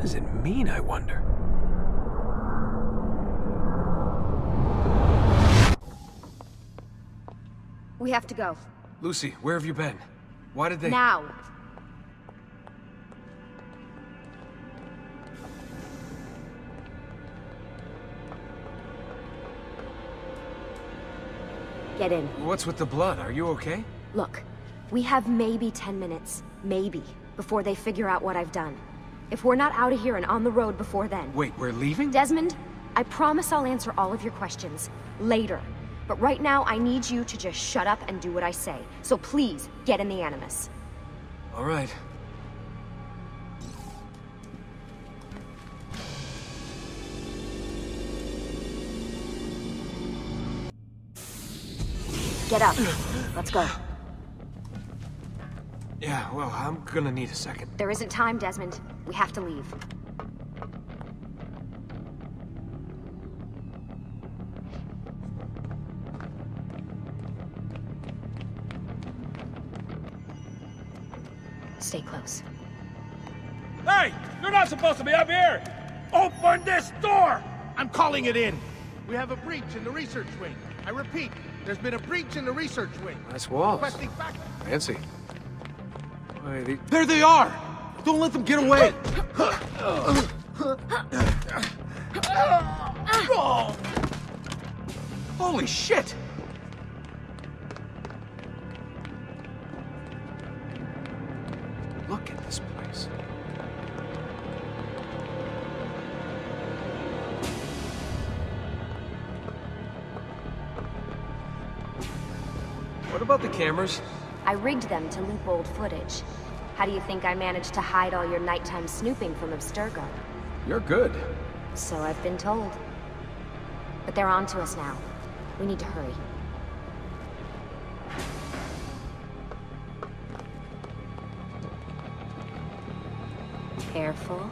does it mean, I wonder? We have to go. Lucy, where have you been? Why did they... Now. Get in. What's with the blood? Are you okay? Look, we have maybe 10 minutes, maybe, before they figure out what I've done. If we're not out of here and on the road before then... Wait, we're leaving? Desmond, I promise I'll answer all of your questions later. But right now, I need you to just shut up and do what I say. So please, get in the Animus. All right. Get up. Let's go. Yeah, well, I'm gonna need a second. There isn't time, Desmond. We have to leave. Stay close. Hey! You're not supposed to be up here! Open this door! I'm calling it in! We have a breach in the research wing. I repeat, there's been a breach in the research wing. Nice walls. Requesting backup. Fancy. Wait, There they are! Don't let them get away! Holy shit! Look at this place. What about the cameras? I rigged them to loop old footage. How do you think I managed to hide all your nighttime snooping from Abstergo? You're good. So I've been told. But they're on to us now. We need to hurry. Careful.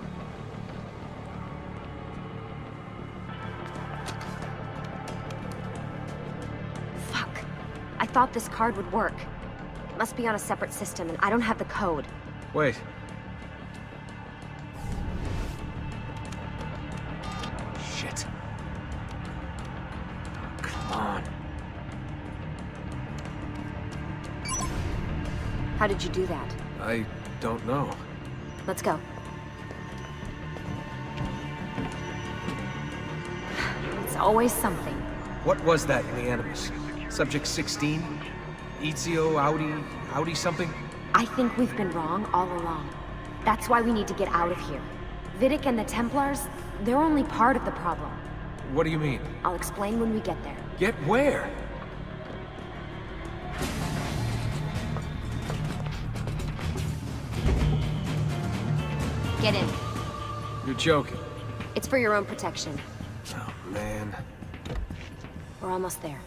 Fuck. I thought this card would work. It must be on a separate system, and I don't have the code. Wait. Shit. Come on. How did you do that? I don't know. Let's go. It's always something. What was that in the Animus? Subject 16? Ezio, Audi something? I think we've been wrong all along. That's why we need to get out of here. Vidic and the Templars, they're only part of the problem. What do you mean? I'll explain when we get there. Get where? Get in. You're joking. It's for your own protection. Oh, man. We're almost there.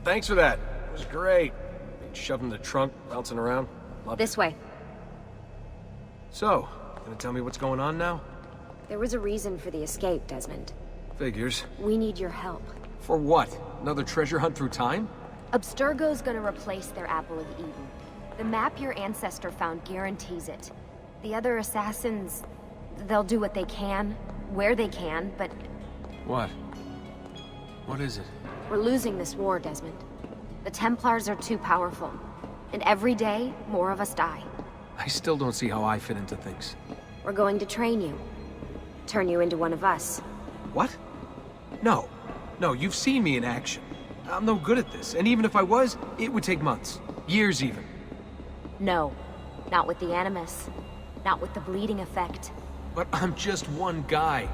Thanks for that. It was great. Shoved in the trunk, bouncing around. Loved This it. way. So, gonna tell me what's going on now? There was a reason for the escape, Desmond. Figures. We need your help. For what? Another treasure hunt through time? Abstergo's gonna replace their Apple of Eden. The map your ancestor found guarantees it. The other assassins, they'll do what they can, where they can, but What? What is it? we're losing this war, Desmond. The Templars are too powerful. And every day, more of us die. I still don't see how I fit into things. We're going to train you. Turn you into one of us. What? No. No, you've seen me in action. I'm no good at this, and even if I was, it would take months. Years even. No. Not with the Animus. Not with the bleeding effect. But I'm just one guy.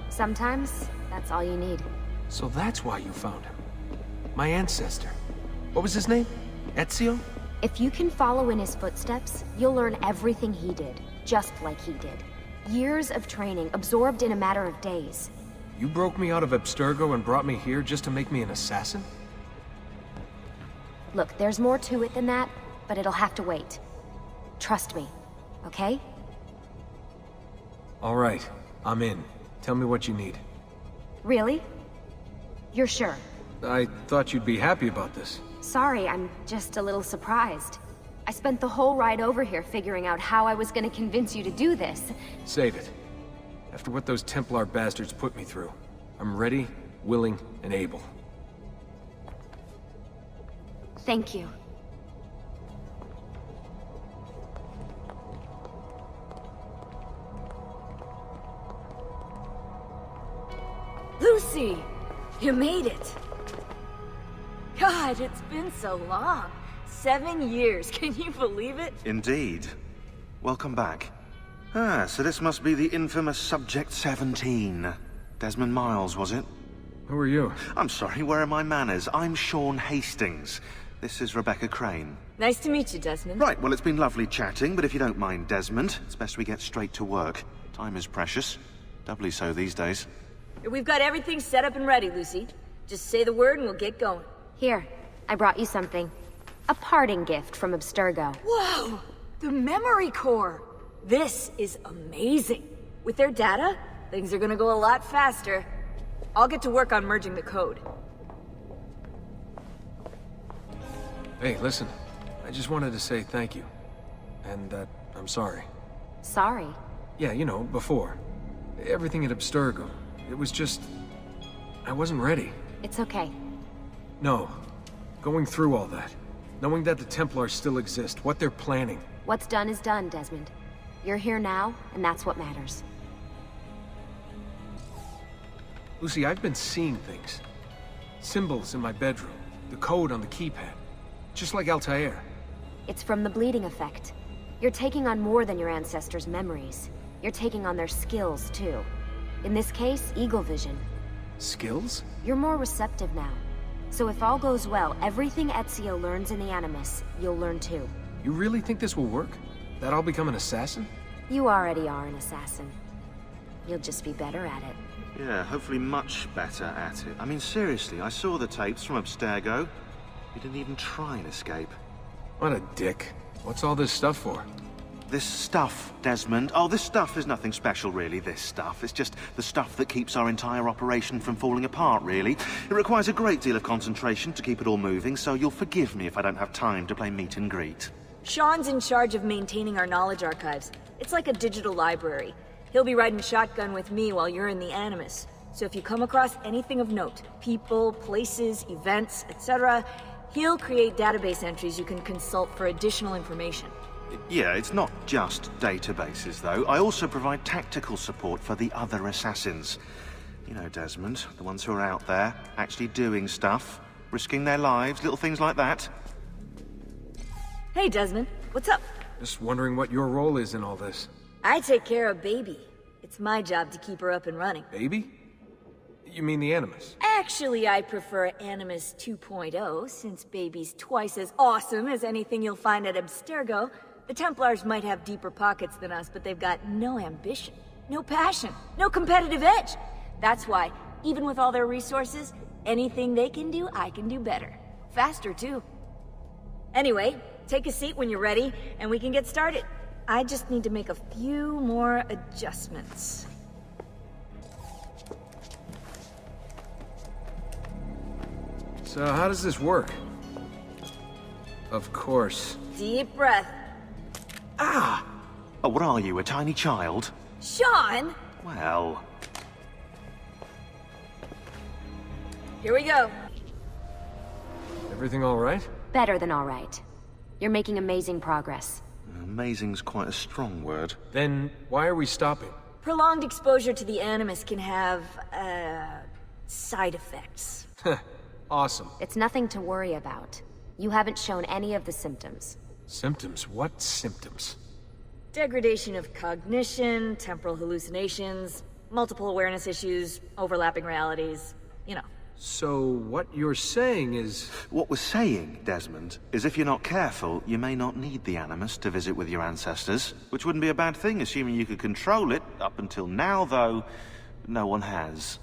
Sometimes, that's all you need. So that's why you found him. My ancestor. What was his name? Ezio? If you can follow in his footsteps, you'll learn everything he did, just like he did. Years of training, absorbed in a matter of days. You broke me out of Abstergo and brought me here just to make me an assassin? Look, there's more to it than that, but it'll have to wait. Trust me, okay? All right, I'm in. Tell me what you need. Really? You're sure? I thought you'd be happy about this. Sorry, I'm just a little surprised. I spent the whole ride over here figuring out how I was gonna convince you to do this. Save it. After what those Templar bastards put me through, I'm ready, willing, and able. Thank you. Lucy! You made it! God, it's been so long. 7 years, can you believe it? Indeed. Welcome back. Ah, so this must be the infamous Subject 17. Desmond Miles, was it? Who are you? I'm sorry, where are my manners? I'm Sean Hastings. This is Rebecca Crane. Nice to meet you, Desmond. Right, well, it's been lovely chatting, but if you don't mind, Desmond, it's best we get straight to work. Time is precious. Doubly so these days. We've got everything set up and ready, Lucy. Just say the word and we'll get going. Here, I brought you something. A parting gift from Abstergo. Whoa! The memory core! This is amazing. With their data, things are gonna go a lot faster. I'll get to work on merging the code. Hey, listen. I just wanted to say thank you. And that I'm sorry. Sorry. Yeah, you know, before. Everything at Abstergo. It was just... I wasn't ready. It's okay. No. Going through all that. Knowing that the Templars still exist, what they're planning. What's done is done, Desmond. You're here now, and that's what matters. Lucy, I've been seeing things. Symbols in my bedroom. The code on the keypad. Just like Altair. It's from the bleeding effect. You're taking on more than your ancestors' memories. You're taking on their skills, too. In this case, Eagle Vision. Skills? You're more receptive now. So if all goes well, everything Ezio learns in the Animus, you'll learn too. You really think this will work? That I'll become an assassin? You already are an assassin. You'll just be better at it. Yeah, hopefully much better at it. I mean, seriously, I saw the tapes from Abstergo. You didn't even try and escape. What a dick. What's all this stuff for? This stuff, Desmond. Oh, this stuff is nothing special, really, this stuff. It's just the stuff that keeps our entire operation from falling apart, really. It requires a great deal of concentration to keep it all moving, so you'll forgive me if I don't have time to play meet and greet. Sean's in charge of maintaining our knowledge archives. It's like a digital library. He'll be riding shotgun with me while you're in the Animus. So if you come across anything of note, people, places, events, etc., he'll create database entries you can consult for additional information. Yeah, it's not just databases, though. I also provide tactical support for the other assassins. You know, Desmond, the ones who are out there, actually doing stuff, risking their lives, little things like that. Hey, Desmond, what's up? Just wondering what your role is in all this. I take care of Baby. It's my job to keep her up and running. Baby? You mean the Animus? Actually, I prefer Animus 2.0, since Baby's twice as awesome as anything you'll find at Abstergo. The Templars might have deeper pockets than us, but they've got no ambition, no passion, no competitive edge. That's why, even with all their resources, anything they can do, I can do better. Faster, too. Anyway, take a seat when you're ready, and we can get started. I just need to make a few more adjustments. So how does this work? Of course. Deep breath. Ah! Oh, what are you, a tiny child? Sean! Well... Here we go. Everything all right? Better than all right. You're making amazing progress. Amazing's quite a strong word. Then why are we stopping? Prolonged exposure to the Animus can have, side effects. Awesome. It's nothing to worry about. You haven't shown any of the symptoms. Symptoms? What symptoms? Degradation of cognition, temporal hallucinations, multiple awareness issues, overlapping realities, you know. So what you're saying is... What we're saying, Desmond, is if you're not careful, you may not need the Animus to visit with your ancestors, which wouldn't be a bad thing, assuming you could control it. Up until now, though, no one has.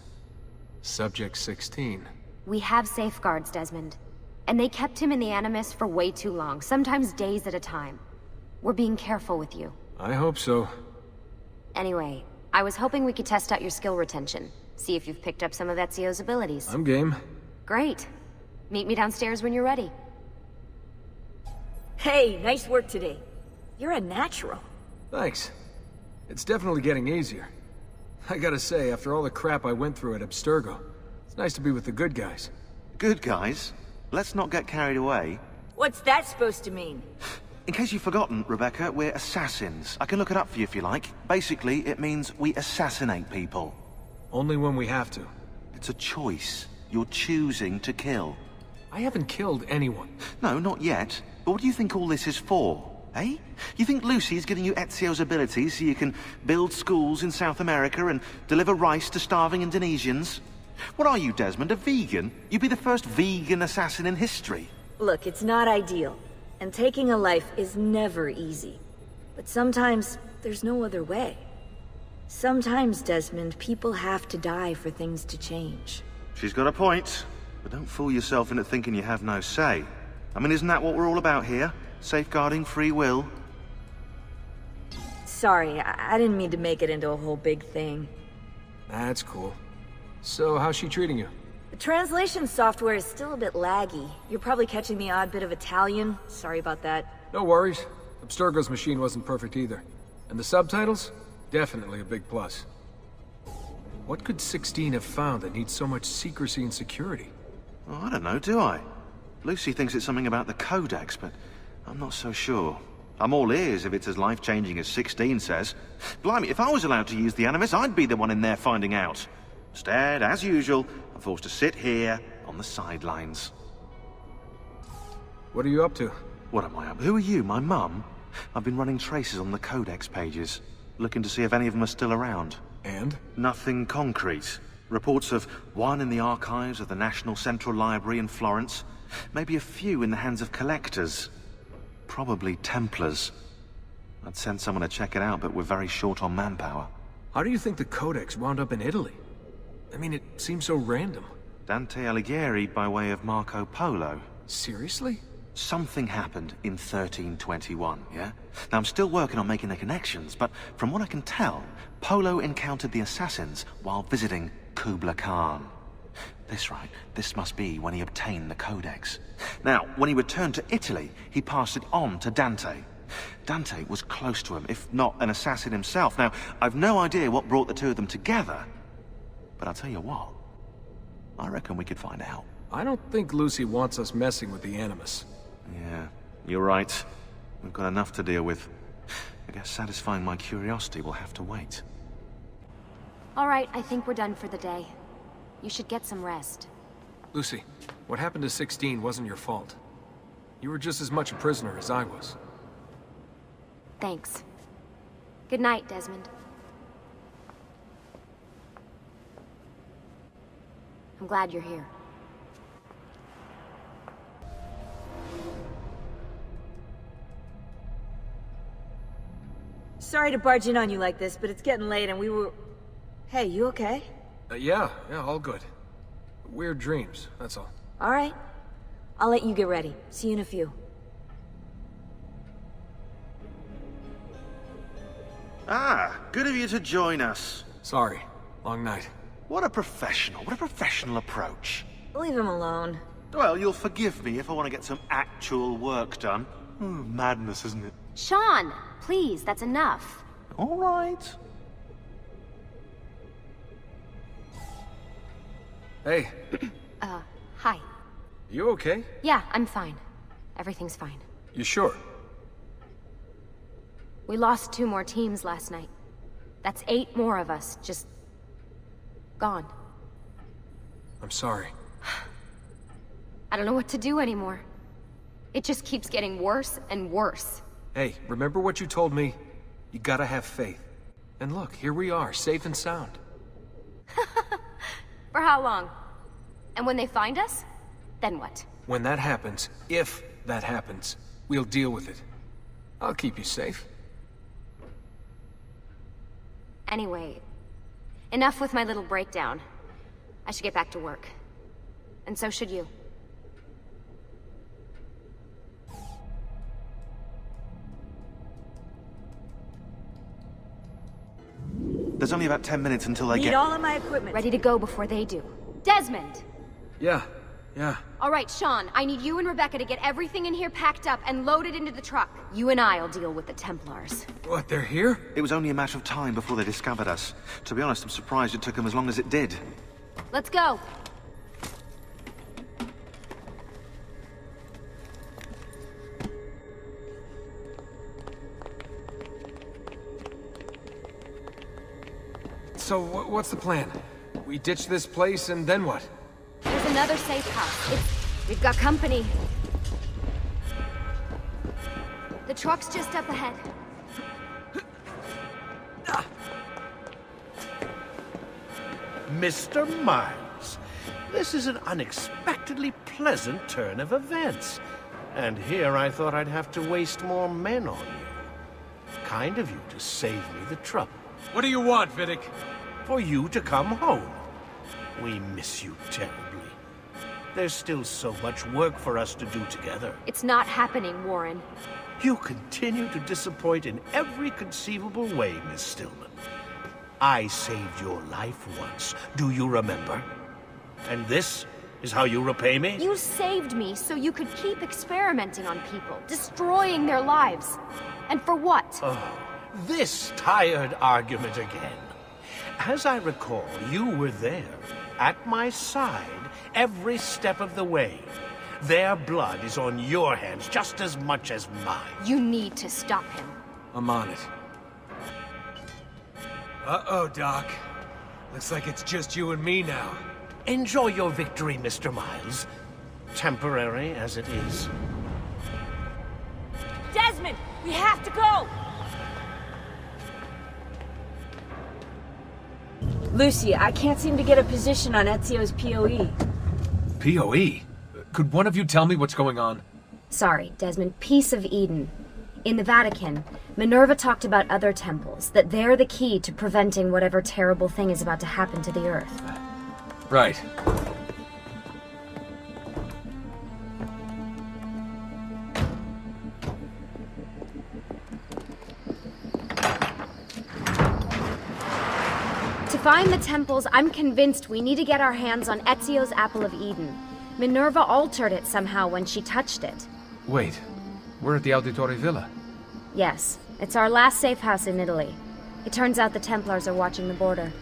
Subject 16. We have safeguards, Desmond. And they kept him in the Animus for way too long, sometimes days at a time. We're being careful with you. I hope so. Anyway, I was hoping we could test out your skill retention. See if you've picked up some of Ezio's abilities. I'm game. Great. Meet me downstairs when you're ready. Hey, nice work today. You're a natural. Thanks. It's definitely getting easier. I gotta say, after all the crap I went through at Abstergo, it's nice to be with the good guys. Good guys. Let's not get carried away. What's that supposed to mean? In case you've forgotten, Rebecca, we're assassins. I can look it up for you if you like. Basically, it means we assassinate people. Only when we have to. It's a choice. You're choosing to kill. I haven't killed anyone. No, not yet. But what do you think all this is for? Eh? You think Lucy's giving you Ezio's abilities so you can build schools in South America and deliver rice to starving Indonesians? What are you, Desmond, a vegan? You'd be the first vegan assassin in history. Look, it's not ideal. And taking a life is never easy. But sometimes, there's no other way. Sometimes, Desmond, people have to die for things to change. She's got a point. But don't fool yourself into thinking you have no say. I mean, isn't that what we're all about here? Safeguarding free will? Sorry, I didn't mean to make it into a whole big thing. That's cool. So, how's she treating you? The translation software is still a bit laggy. You're probably catching the odd bit of Italian. Sorry about that. No worries. Abstergo's machine wasn't perfect either. And the subtitles? Definitely a big plus. What could 16 have found that needs so much secrecy and security? Oh, I don't know, do I? Lucy thinks it's something about the Codex, but I'm not so sure. I'm all ears if it's as life-changing as 16 says. Blimey, if I was allowed to use the Animus, I'd be the one in there finding out. Instead, as usual, I'm forced to sit here on the sidelines. What are you up to? What am I up? Who are you, my mum? I've been running traces on the Codex pages, looking to see if any of them are still around. And? Nothing concrete. Reports of one in the archives of the National Central Library in Florence. Maybe a few in the hands of collectors. Probably Templars. I'd send someone to check it out, but we're very short on manpower. How do you think the Codex wound up in Italy? I mean, it seems so random. Dante Alighieri by way of Marco Polo. Seriously? Something happened in 1321, yeah? Now, I'm still working on making the connections, but from what I can tell, Polo encountered the assassins while visiting Kubla Khan. This must be when he obtained the Codex. Now, when he returned to Italy, he passed it on to Dante. Dante was close to him, if not an assassin himself. Now, I've no idea what brought the two of them together, but I'll tell you what, I reckon we could find out. I don't think Lucy wants us messing with the Animus. Yeah, you're right. We've got enough to deal with. I guess satisfying my curiosity will have to wait. All right, I think we're done for the day. You should get some rest. Lucy, what happened to 16 wasn't your fault. You were just as much a prisoner as I was. Thanks. Good night, Desmond. I'm glad you're here. Sorry to barge in on you like this, but it's getting late and we were... Hey, you okay? Yeah, all good. Weird dreams, that's all. All right. I'll let you get ready. See you in a few. Ah, good of you to join us. Sorry, long night. What a professional approach. Leave him alone. Well, you'll forgive me if I want to get some actual work done. Madness, isn't it? Sean, please, that's enough. All right. Hey, Hi. you okay? Yeah, I'm fine. Everything's fine. You sure? We lost 2 more teams last night. That's 8 more of us, just... gone. I'm sorry. I don't know what to do anymore. It just keeps getting worse and worse. Hey, remember what you told me? You gotta have faith. And look, here we are, safe and sound. For how long? And when they find us, then what? When that happens, if that happens, we'll deal with it. I'll keep you safe. Anyway, enough with my little breakdown. I should get back to work. And so should you. There's only about 10 minutes until they Need get... all of my equipment. Ready to go before they do. Desmond! Yeah. All right, Sean, I need you and Rebecca to get everything in here packed up and loaded into the truck. You and I'll deal with the Templars. What, they're here? It was only a matter of time before they discovered us. To be honest, I'm surprised it took them as long as it did. Let's go. So, what's the plan? We ditch this place and then what? There's another safe house. We've got company. The truck's just up ahead. Mr. Miles, this is an unexpectedly pleasant turn of events. And here I thought I'd have to waste more men on you. Kind of you to save me the trouble. What do you want, Vidic? For you to come home. We miss you terribly. There's still so much work for us to do together. It's not happening, Warren. You continue to disappoint in every conceivable way, Miss Stillman. I saved your life once, do you remember? And this is how you repay me? You saved me so you could keep experimenting on people, destroying their lives. And for what? Oh, this tired argument again. As I recall, you were there, at my side, every step of the way. Their blood is on your hands just as much as mine. You need to stop him. I'm on it. Uh-oh, Doc. Looks like it's just you and me now. Enjoy your victory, Mr. Miles. Temporary as it is. Desmond, we have to go! Lucy, I can't seem to get a position on Ezio's POE. POE? Could one of you tell me what's going on? Sorry, Desmond. Piece of Eden. In the Vatican, Minerva talked about other temples, that they're the key to preventing whatever terrible thing is about to happen to the Earth. Right. To find the temples, I'm convinced we need to get our hands on Ezio's Apple of Eden. Minerva altered it somehow when she touched it. Wait, we're at the Auditore Villa. Yes, it's our last safe house in Italy. It turns out the Templars are watching the border.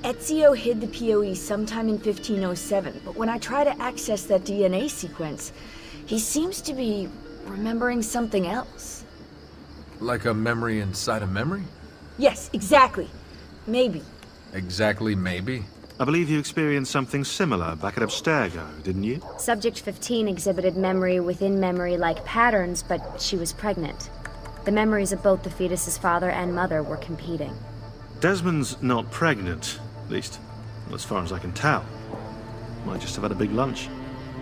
Ezio hid the POE sometime in 1507, but when I try to access that DNA sequence, he seems to be remembering something else. Like a memory inside a memory? Yes, exactly. Maybe. Exactly, maybe. I believe you experienced something similar back at Abstergo, didn't you? Subject 15 exhibited memory within memory-like patterns, but she was pregnant. The memories of both the fetus's father and mother were competing. Desmond's not pregnant. At least, as far as I can tell. Might just have had a big lunch.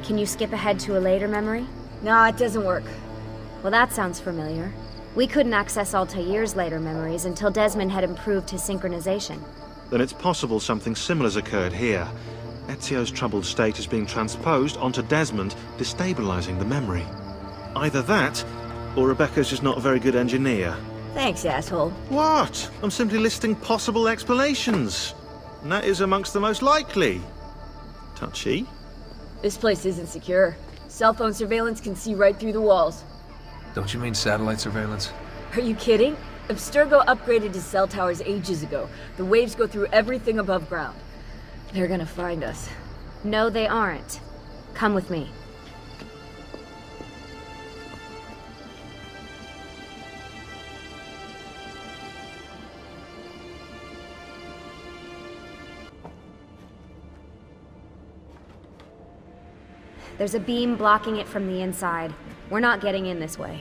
Can you skip ahead to a later memory? No, it doesn't work. Well, that sounds familiar. We couldn't access Altair's later memories until Desmond had improved his synchronization. Then it's possible something similar's occurred here. Ezio's troubled state is being transposed onto Desmond, destabilizing the memory. Either that, or Rebecca's just not a very good engineer. Thanks, asshole. What? I'm simply listing possible explanations. And that is amongst the most likely. Touchy? This place isn't secure. Cell phone surveillance can see right through the walls. Don't you mean satellite surveillance? Are you kidding? Abstergo upgraded his cell towers ages ago. The waves go through everything above ground. They're gonna find us. No, they aren't. Come with me. There's a beam blocking it from the inside. We're not getting in this way.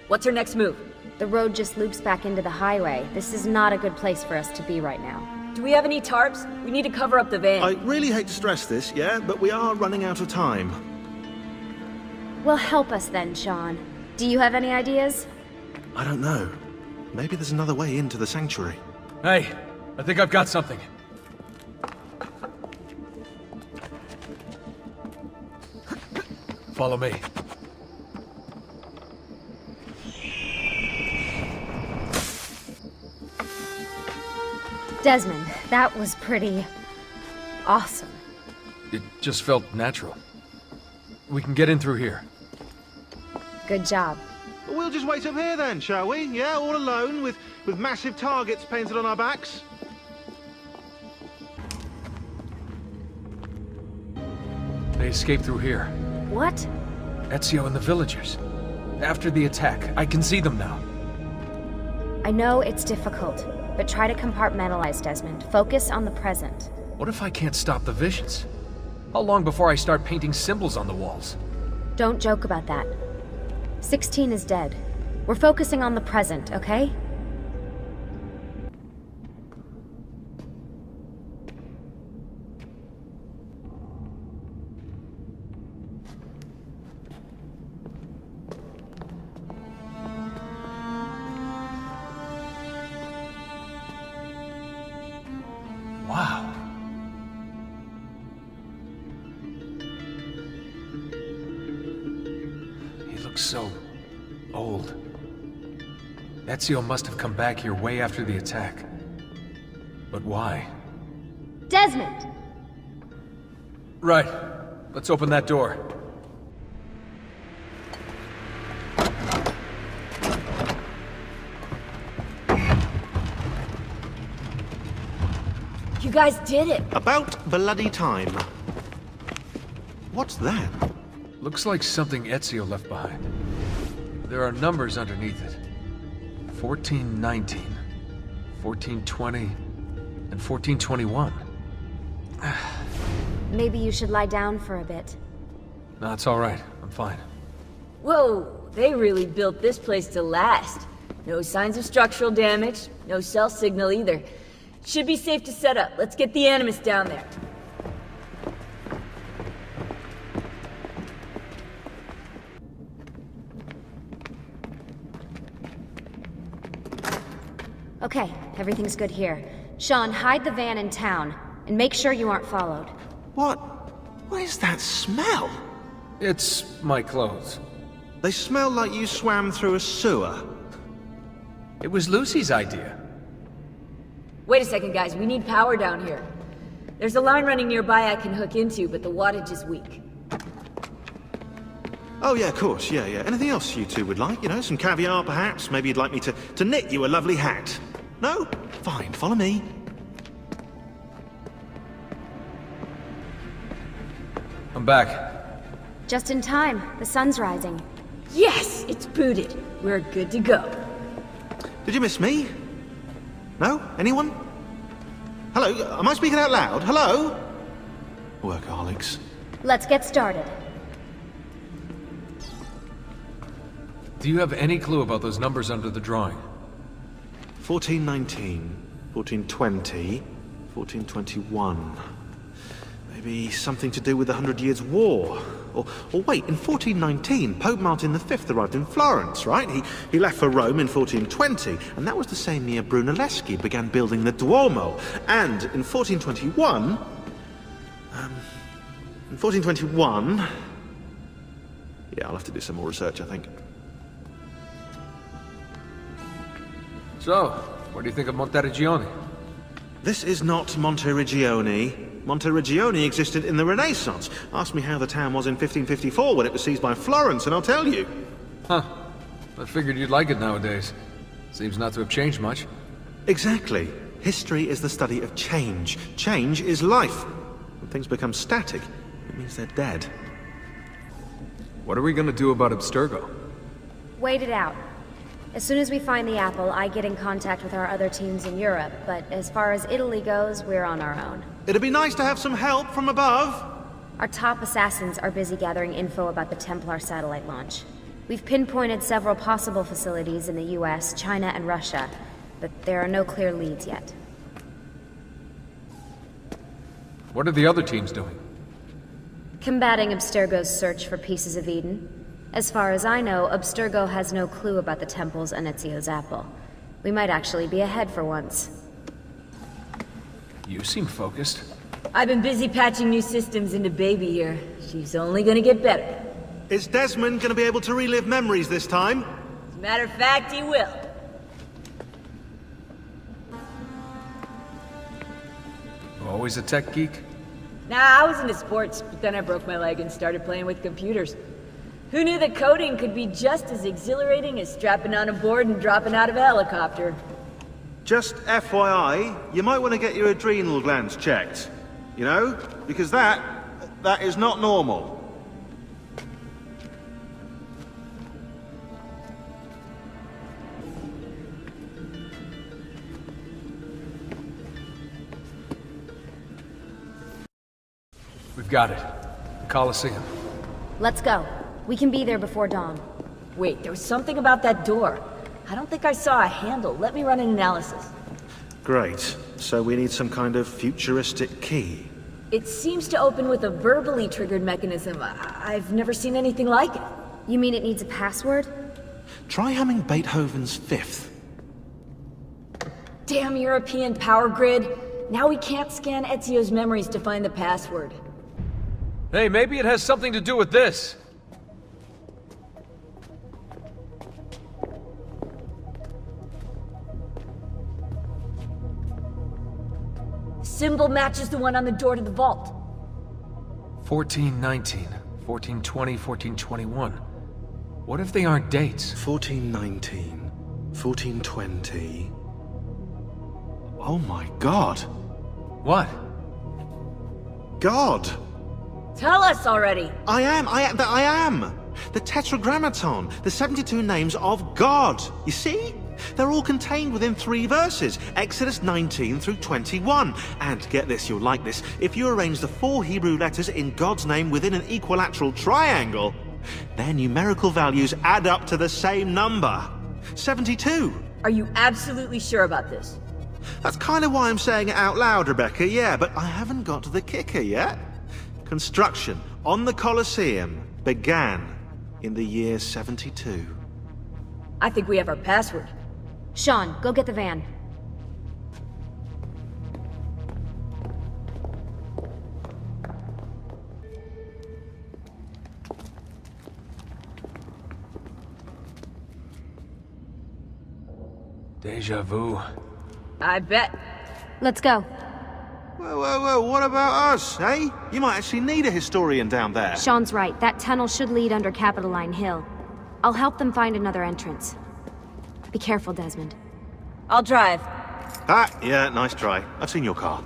What's our next move? The road just loops back into the highway. This is not a good place for us to be right now. Do we have any tarps? We need to cover up the van. I really hate to stress this, yeah, but we are running out of time. Well, help us then, Sean. Do you have any ideas? I don't know. Maybe there's another way into the sanctuary. Hey, I think I've got something. Follow me. Desmond, that was pretty... awesome. It just felt natural. We can get in through here. Good job. We'll just wait up here then, shall we? Yeah, all alone, with massive targets painted on our backs. They escaped through here. What? Ezio and the villagers. After the attack, I can see them now. I know it's difficult, but try to compartmentalize, Desmond. Focus on the present. What if I can't stop the visions? How long before I start painting symbols on the walls? Don't joke about that. 16 is dead. We're focusing on the present, okay? Wow. He looks so old. Ezio must have come back here way after the attack. But why? Desmond! Right. Let's open that door. You guys did it! About bloody time. What's that? Looks like something Ezio left behind. There are numbers underneath it. 1419, 1420, and 1421. Maybe you should lie down for a bit. No, it's all right. I'm fine. Whoa, they really built this place to last. No signs of structural damage, no cell signal either. Should be safe to set up. Let's get the Animus down there. Okay, everything's good here. Sean, hide the van in town, and make sure you aren't followed. What is that smell? It's my clothes. They smell like you swam through a sewer. It was Lucy's idea. Wait a second, guys. We need power down here. There's a line running nearby I can hook into, but the wattage is weak. Oh yeah, of course, yeah. Anything else you two would like? You know, some caviar perhaps? Maybe you'd like me to knit you a lovely hat? No? Fine, follow me. I'm back. Just in time. The sun's rising. Yes! It's booted. We're good to go. Did you miss me? No? Anyone? Hello? Am I speaking out loud? Hello? Workaholics. Let's get started. Do you have any clue about those numbers under the drawing? 1419, 1420, 1421. Maybe something to do with the 100 Years' War. Or wait, in 1419, Pope Martin V arrived in Florence, right? He left for Rome in 1420, and that was the same year Brunelleschi began building the Duomo. And in 1421... Yeah, I'll have to do some more research, I think. So, what do you think of Monteriggioni? This is not Monteriggioni. Monteriggioni existed in the Renaissance. Ask me how the town was in 1554 when it was seized by Florence, and I'll tell you. Huh. I figured you'd like it nowadays. Seems not to have changed much. Exactly. History is the study of change. Change is life. When things become static, it means they're dead. What are we gonna do about Abstergo? Wait it out. As soon as we find the apple, I get in contact with our other teams in Europe, but as far as Italy goes, we're on our own. It'd be nice to have some help from above. Our top assassins are busy gathering info about the Templar satellite launch. We've pinpointed several possible facilities in the US, China, and Russia, but there are no clear leads yet. What are the other teams doing? Combating Abstergo's search for pieces of Eden. As far as I know, Abstergo has no clue about the temples and Ezio's apple. We might actually be ahead for once. You seem focused. I've been busy patching new systems into Baby here. She's only gonna get better. Is Desmond going to be able to relive memories this time? As a matter of fact, he will. Always a tech geek? Nah, I was into sports, but then I broke my leg and started playing with computers. Who knew that coding could be just as exhilarating as strapping on a board and dropping out of a helicopter? Just FYI, you might want to get your adrenal glands checked. You know? Because that is not normal. We've got it. The Colosseum. Let's go. We can be there before dawn. Wait, there was something about that door. I don't think I saw a handle. Let me run an analysis. Great. So we need some kind of futuristic key. It seems to open with a verbally triggered mechanism. I've never seen anything like it. You mean it needs a password? Try humming Beethoven's Fifth. Damn European power grid. Now we can't scan Ezio's memories to find the password. Hey, maybe it has something to do with this. Symbol matches the one on the door to the vault. 1419, 1420, 1421. What if they aren't dates? 1419, 1420... Oh my god. What? God! Tell us already! I am! The Tetragrammaton, the 72 names of God. You see? They're all contained within 3 verses, Exodus 19 through 21. And get this, you'll like this, if you arrange the 4 Hebrew letters in God's name within an equilateral triangle, their numerical values add up to the same number. 72. Are you absolutely sure about this? That's kind of why I'm saying it out loud, Rebecca, yeah, but I haven't got to the kicker yet. Construction on the Colosseum began in the year 72. I think we have our password. Sean, go get the van. Deja vu. I bet. Let's go. Whoa, what about us, eh? You might actually need a historian down there. Sean's right. That tunnel should lead under Capitoline Hill. I'll help them find another entrance. Be careful, Desmond. I'll drive. Ah, yeah, nice try. I've seen your car.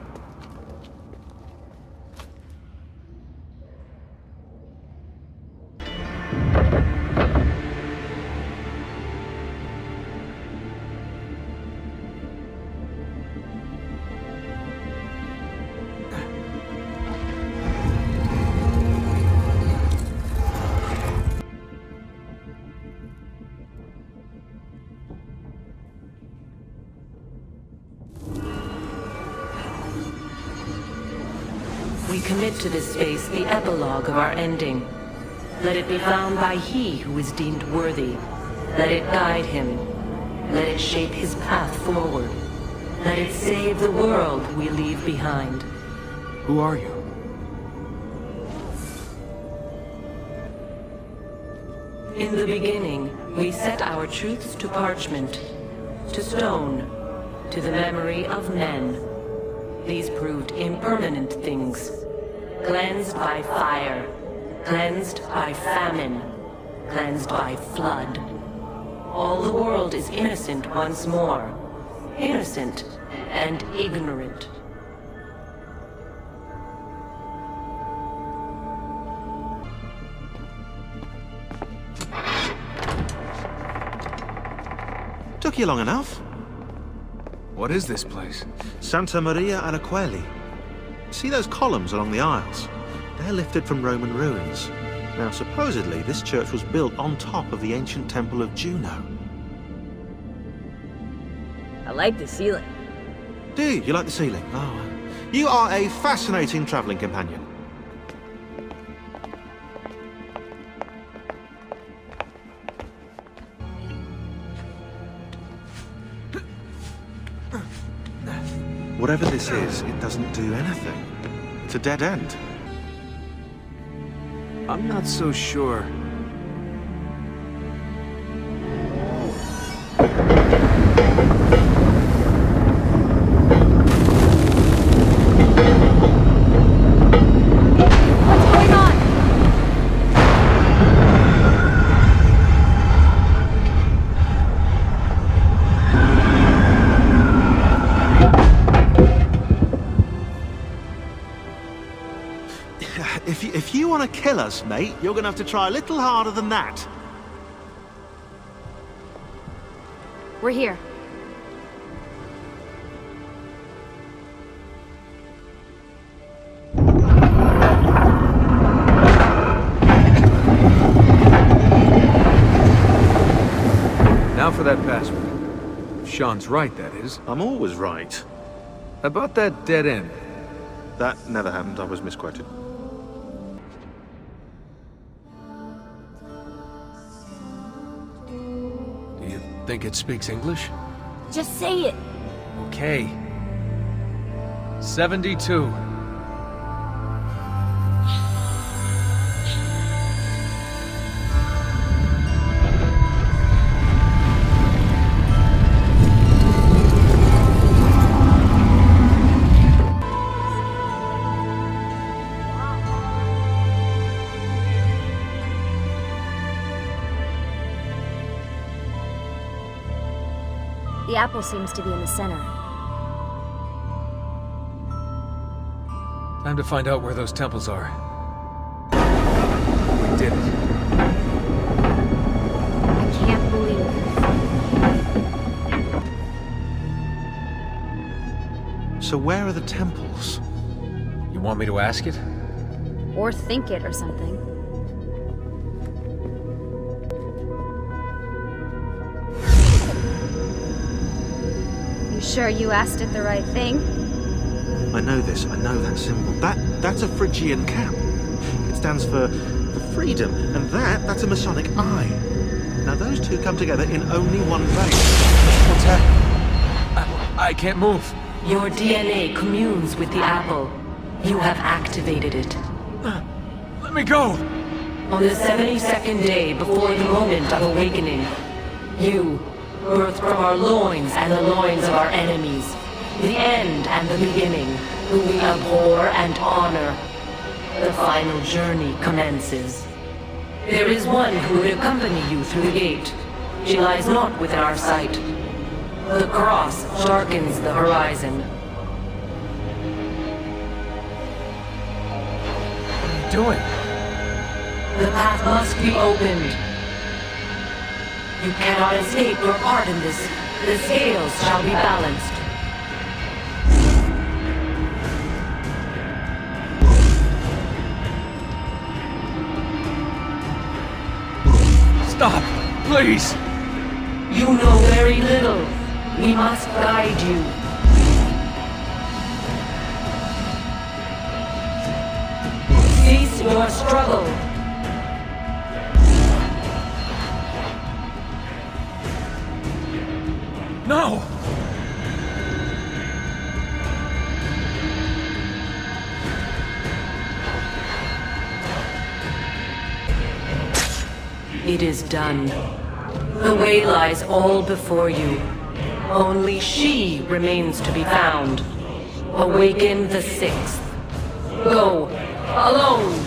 We commit to this space the epilogue of our ending. Let it be found by he who is deemed worthy. Let it guide him. Let it shape his path forward. Let it save the world we leave behind. Who are you? In the beginning, we set our truths to parchment, to stone, to the memory of men. These proved impermanent things, cleansed by fire, cleansed by famine, cleansed by flood. All the world is innocent once more, innocent and ignorant. Took you long enough. What is this place? Santa Maria Araquelli. See those columns along the aisles? They're lifted from Roman ruins. Now, supposedly, this church was built on top of the ancient temple of Juno. I like the ceiling. Do you like the ceiling? Oh, You are a fascinating traveling companion. Whatever this is, it doesn't do anything. It's a dead end. I'm not so sure. What's going on? If you want to kill us, mate, you're going to have to try a little harder than that. We're here. Now for that password. If Sean's right, that is. I'm always right. About that dead end. That never happened. I was misquoted. Do you think it speaks English? Just say it. Okay. 72. The apple seems to be in the center. Time to find out where those temples are. We did it. I can't believe it. So where are the temples? You want me to ask it? Or think it or something. You sure you asked it the right thing? I know this. I know that symbol. That's a Phrygian cap. It stands for freedom. And that's a Masonic eye. Now those two come together in only one vein. What's happening? I can't move. Your DNA communes with the apple. You have activated it. Let me go! On the 72nd day before the moment of awakening, you, birthed from our loins and the loins of our enemies, the end and the beginning, who we abhor and honor, the final journey commences. There is one who would accompany you through the gate. She lies not within our sight. The cross darkens the horizon. What are you doing? The path must be opened. You cannot escape your part in this. The scales shall be balanced. Stop! Please! You know very little. We must guide you. Cease your struggle. No! It is done. The way lies all before you. Only she remains to be found. Awaken the 6th. Go, alone!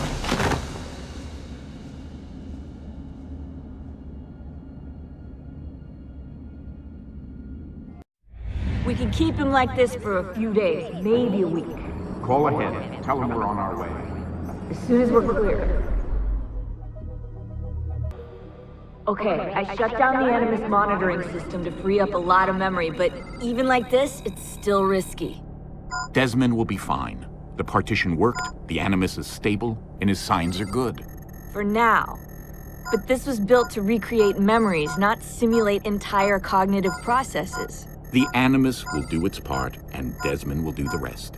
We can keep him like this for a few days, maybe a week. Call ahead. Tell them we're on our way. As soon as we're clear. Okay, I shut down the Animus monitoring system to free up a lot of memory, but even like this, it's still risky. Desmond will be fine. The partition worked, the Animus is stable, and his signs are good. For now. But this was built to recreate memories, not simulate entire cognitive processes. The Animus will do its part, and Desmond will do the rest.